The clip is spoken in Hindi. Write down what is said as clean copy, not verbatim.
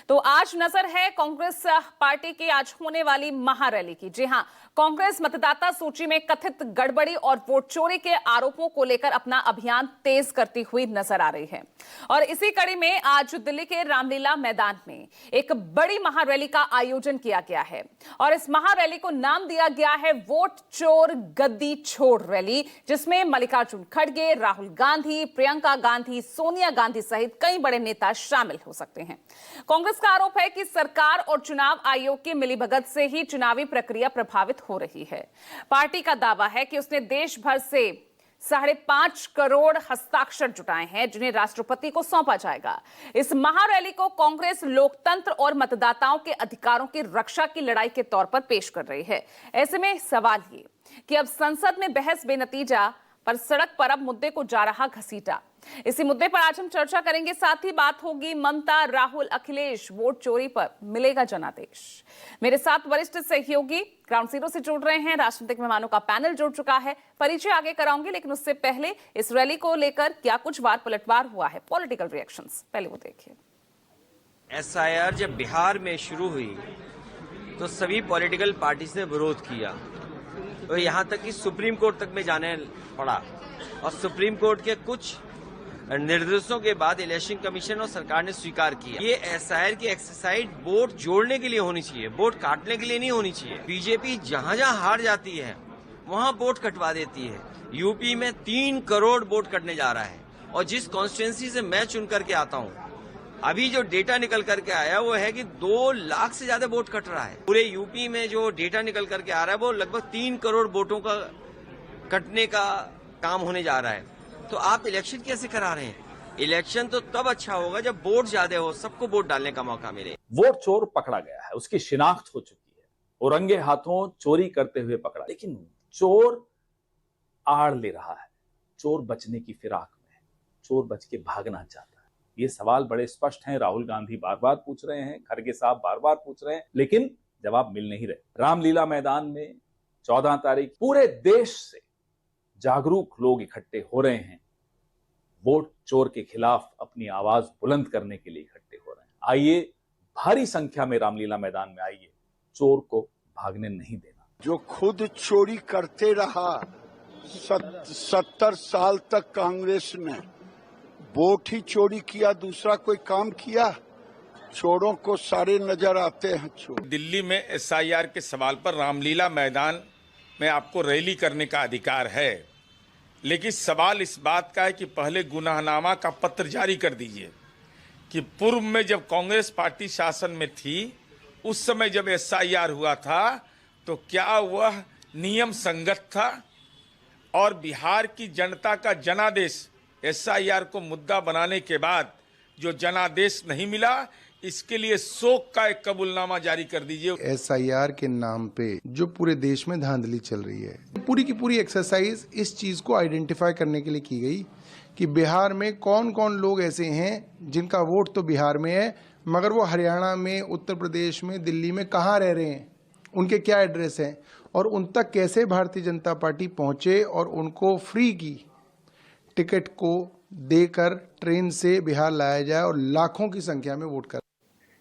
तो आज नजर है कांग्रेस पार्टी की आज होने वाली महारैली की। जी हां, कांग्रेस मतदाता सूची में कथित गड़बड़ी और वोट चोरी के आरोपों को लेकर अपना अभियान तेज करती हुई नजर आ रही है। और इसी कड़ी में आज दिल्ली के रामलीला मैदान में एक बड़ी महारैली का आयोजन किया गया है और इस महारैली को नाम दिया गया है वोट चोर गद्दी छोड़ रैली, जिसमें मल्लिकार्जुन खड़गे, राहुल गांधी, प्रियंका गांधी, सोनिया गांधी सहित कई बड़े नेता शामिल हो सकते हैं। कांग्रेस का आरोप है कि सरकार और चुनाव आयोग की मिलीभगत से ही चुनावी प्रक्रिया प्रभावित हो रही है। पार्टी का दावा है कि उसने देश भर से 5.5 करोड़ हस्ताक्षर जुटाए हैं, जिन्हें राष्ट्रपति को सौंपा जाएगा। इस महारैली को कांग्रेस लोकतंत्र और मतदाताओं के अधिकारों की रक्षा की लड़ाई के तौर पर पेश कर रही है। ऐसे में सवाल ये कि अब संसद में बहस बेनतीजा, पर सड़क पर अब मुद्दे को जा रहा घसीटा। इसी मुद्दे पर आज हम चर्चा करेंगे। साथ ही बात होगी ममता, राहुल, अखिलेश वोट चोरी पर मिलेगा जनादेश। मेरे साथ वरिष्ठ सहयोगी ग्राउंड जीरो से जुड़ रहे हैं, राजनीतिक मेहमानों का पैनल जुड़ चुका है। परिचय आगे कराऊंगी, लेकिन उससे पहले इस रैली को लेकर क्या कुछ वार पलटवार हुआ है, पॉलिटिकल रिएक्शंस पहले वो देखिए। एसआईआर जब बिहार में शुरू हुई तो सभी पॉलिटिकल पार्टीज ने विरोध किया, तो यहाँ तक कि सुप्रीम कोर्ट तक में जाने पड़ा और सुप्रीम कोर्ट के कुछ निर्देशों के बाद इलेक्शन कमीशन और सरकार ने स्वीकार किया। ये एसआईआर की एक्सरसाइज वोट जोड़ने के लिए होनी चाहिए, वोट काटने के लिए नहीं होनी चाहिए। बीजेपी जहाँ जहाँ हार जाती है वहाँ वोट कटवा देती है। यूपी में 3 करोड़ वोट कटने जा रहा है और जिस कॉन्स्टिट्यूंसी से मैं चुन करके आता हूँ, अभी जो डेटा निकल करके आया वो है कि 2 लाख से ज्यादा वोट कट रहा है। पूरे यूपी में जो डेटा निकल करके आ रहा है वो लगभग 3 करोड़ वोटों का कटने का काम होने जा रहा है। तो आप इलेक्शन कैसे करा रहे हैं? इलेक्शन तो तब अच्छा होगा जब वोट ज्यादा हो, सबको वोट डालने का मौका मिले। वोट चोर पकड़ा गया है, उसकी शिनाख्त हो चुकी है, वो रंगे हाथों चोरी करते हुए पकड़ा, लेकिन चोर आड़ ले रहा है, चोर बचने की फिराक में है, चोर बच के भागना चाहता है। ये सवाल बड़े स्पष्ट हैं, राहुल गांधी बार बार पूछ रहे हैं, खड़गे साहब बार बार पूछ रहे हैं, लेकिन जवाब मिल नहीं रहे। रामलीला मैदान में 14 तारीख पूरे देश से जागरूक लोग इकट्ठे हो रहे हैं, वोट चोर के खिलाफ अपनी आवाज बुलंद करने के लिए इकट्ठे हो रहे हैं। आइए, भारी संख्या में रामलीला मैदान में आइए, चोर को भागने नहीं देना। जो खुद चोरी करते रहा 70 साल तक कांग्रेस ने, वोट ही चोरी किया, दूसरा कोई काम किया? चोरों को सारे नजर आते हैं चोर। दिल्ली में एसआईआर के सवाल पर रामलीला मैदान में आपको रैली करने का अधिकार है, लेकिन सवाल इस बात का है कि पहले गुनाहनामा का पत्र जारी कर दीजिए कि पूर्व में जब कांग्रेस पार्टी शासन में थी, उस समय जब एसआईआर हुआ था तो क्या वह नियम संगत था? और बिहार की जनता का जनादेश, एसआईआर को मुद्दा बनाने के बाद जो जनादेश नहीं मिला, इसके लिए शोक का एक कबूलनामा जारी कर दीजिए। एसआईआर के नाम पे जो पूरे देश में धांधली चल रही है, पूरी की पूरी एक्सरसाइज इस चीज को आइडेंटिफाई करने के लिए की गई कि बिहार में कौन कौन लोग ऐसे हैं जिनका वोट तो बिहार में है, मगर वो हरियाणा में, उत्तर प्रदेश में, दिल्ली में कहाँ रह रहे हैं, उनके क्या एड्रेस हैं और उन तक कैसे भारतीय जनता पार्टी पहुंचे और उनको फ्री की टिकट को देकर ट्रेन से बिहार लाया जाए और लाखों की संख्या में वोट कर